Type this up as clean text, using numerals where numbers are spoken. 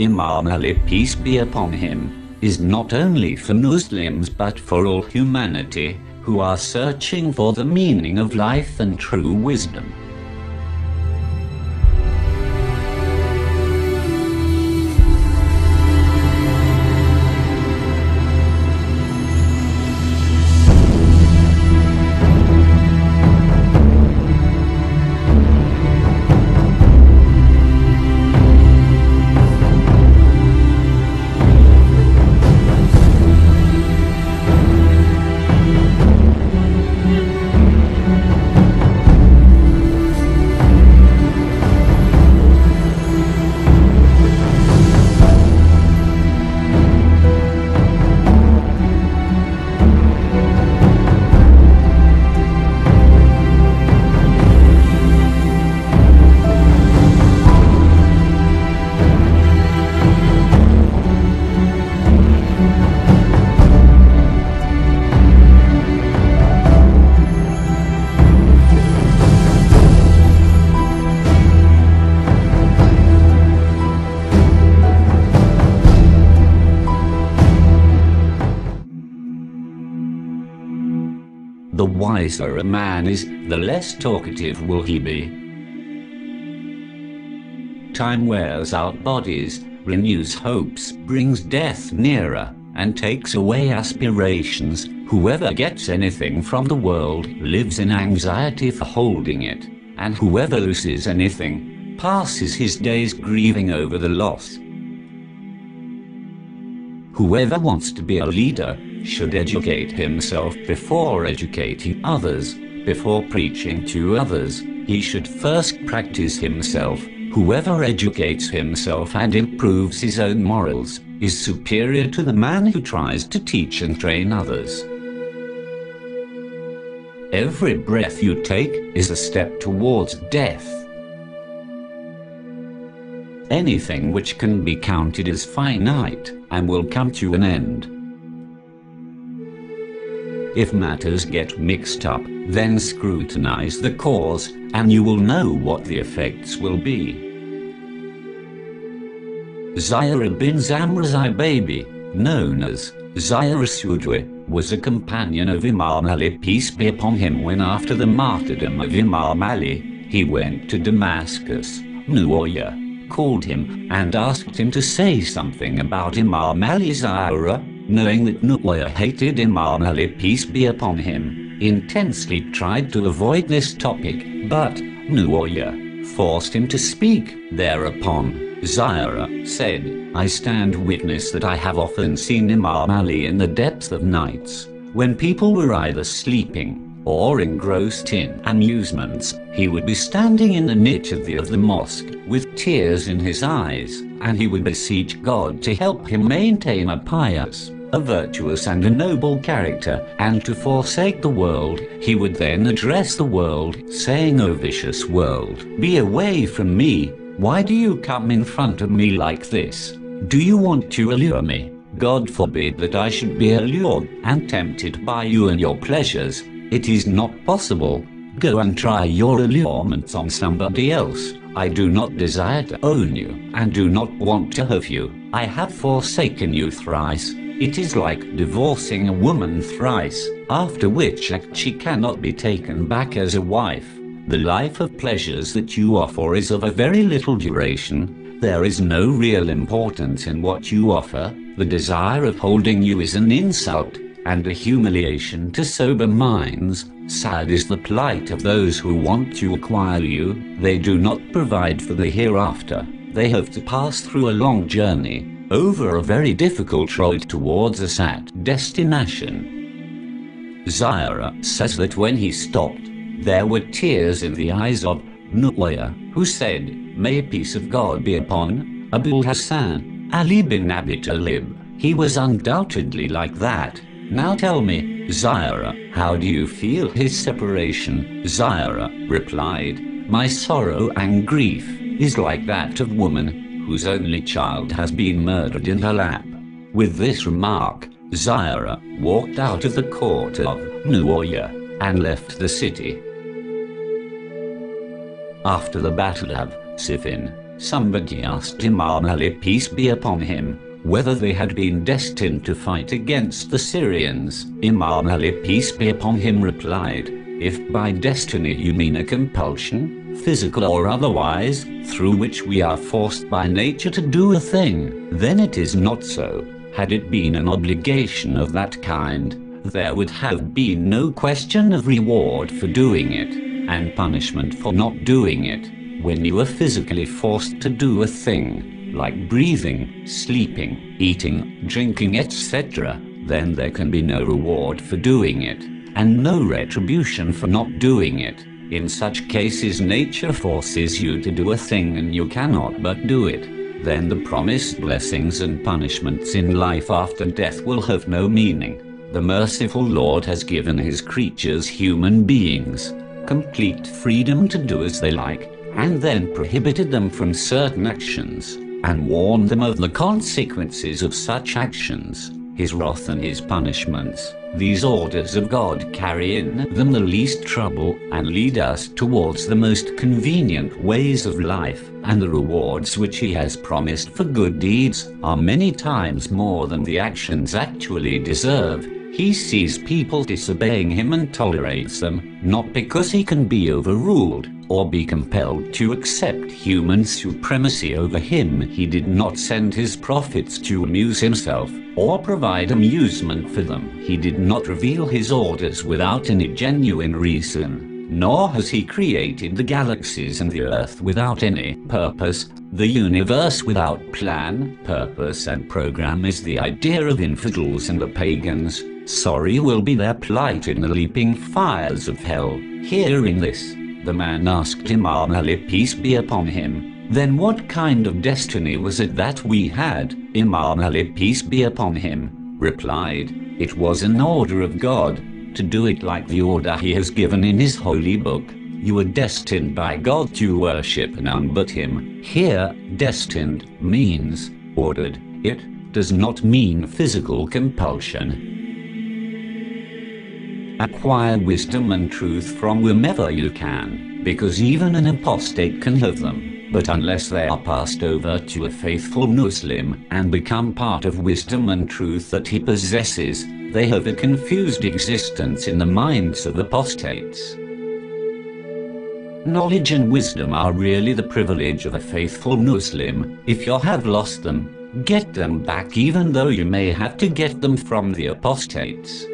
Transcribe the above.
Imam Ali, peace be upon him, is not only for Muslims but for all humanity who are searching for the meaning of life and true wisdom. The wiser a man is, the less talkative will he be. Time wears out bodies, renews hopes, brings death nearer, and takes away aspirations. Whoever gets anything from the world lives in anxiety for holding it, and whoever loses anything passes his days grieving over the loss. Whoever wants to be a leader should educate himself before educating others. Before preaching to others, he should first practice himself. Whoever educates himself and improves his own morals is superior to the man who tries to teach and train others. Every breath you take is a step towards death. Anything which can be counted is finite and will come to an end. If matters get mixed up, then scrutinize the cause, and you will know what the effects will be. Zayd bin Zamrazai Baby, known as Zayd Sudwi, was a companion of Imam Ali, peace be upon him, when after the martyrdom of Imam Ali, he went to Damascus. Nuwaya called him and asked him to say something about Imam Ali's aura. Knowing that Nuwaya hated Imam Ali, peace be upon him, intensely tried to avoid this topic, but Nuwaya forced him to speak. Thereupon, Zayd said, "I stand witness that I have often seen Imam Ali in the depths of nights, when people were either sleeping or engrossed in amusements. He would be standing in the niche of the mosque, with tears in his eyes, and he would beseech God to help him maintain a pious, a virtuous and a noble character, and to forsake the world. He would then address the world, saying, 'O vicious world, be away from me. Why do you come in front of me like this? Do you want to allure me? God forbid that I should be allured and tempted by you and your pleasures. It is not possible. Go and try your allurements on somebody else. I do not desire to own you, and do not want to have you. I have forsaken you thrice. It is like divorcing a woman thrice, after which act she cannot be taken back as a wife. The life of pleasures that you offer is of a very little duration. There is no real importance in what you offer. The desire of holding you is an insult and a humiliation to sober minds. Sad is the plight of those who want to acquire you. They do not provide for the hereafter. They have to pass through a long journey, over a very difficult road towards a sad destination." Zayd says that when he stopped, there were tears in the eyes of Nuwaya, who said, "May peace of God be upon Abul Hassan, Ali bin Abi Talib. He was undoubtedly like that. Now tell me, Zayd, how do you feel his separation?" Zayd replied, "My sorrow and grief is like that of woman whose only child has been murdered in her lap." With this remark, Zayd walked out of the court of Nuwaya and left the city. After the Battle of Siffin, Somebody asked Imam Ali, peace be upon him, whether they had been destined to fight against the Syrians. Imam Ali, peace be upon him, replied, if by destiny you mean a compulsion, physical or otherwise, through which we are forced by nature to do a thing, then it is not so. Had it been an obligation of that kind, there would have been no question of reward for doing it, and punishment for not doing it. When you are physically forced to do a thing, like breathing, sleeping, eating, drinking, etc., then there can be no reward for doing it, and no retribution for not doing it. In such cases, nature forces you to do a thing and you cannot but do it. Then the promised blessings and punishments in life after death will have no meaning. The merciful Lord has given his creatures, human beings, complete freedom to do as they like, and then prohibited them from certain actions, and warned them of the consequences of such actions, his wrath and his punishments. These orders of God carry in them the least trouble, and lead us towards the most convenient ways of life, and the rewards which he has promised for good deeds are many times more than the actions actually deserve. He sees people disobeying him and tolerates them, not because he can be overruled, or be compelled to accept human supremacy over him. He did not send his prophets to amuse himself, or provide amusement for them. He did not reveal his orders without any genuine reason, nor has he created the galaxies and the earth without any purpose. The universe without plan, purpose and program is the idea of infidels and the pagans. Sorry will be their plight in the leaping fires of hell. Hearing this, the man asked Imam Ali, peace be upon him, then what kind of destiny was it that we had? Imam Ali, peace be upon him, replied, it was an order of God, to do it like the order he has given in his holy book. You were destined by God to worship none but him. Here, destined means ordered. It does not mean physical compulsion. Acquire wisdom and truth from whomever you can, because even an apostate can have them, but unless they are passed over to a faithful Muslim and become part of wisdom and truth that he possesses, they have a confused existence in the minds of apostates. Knowledge and wisdom are really the privilege of a faithful Muslim. If you have lost them, get them back, even though you may have to get them from the apostates.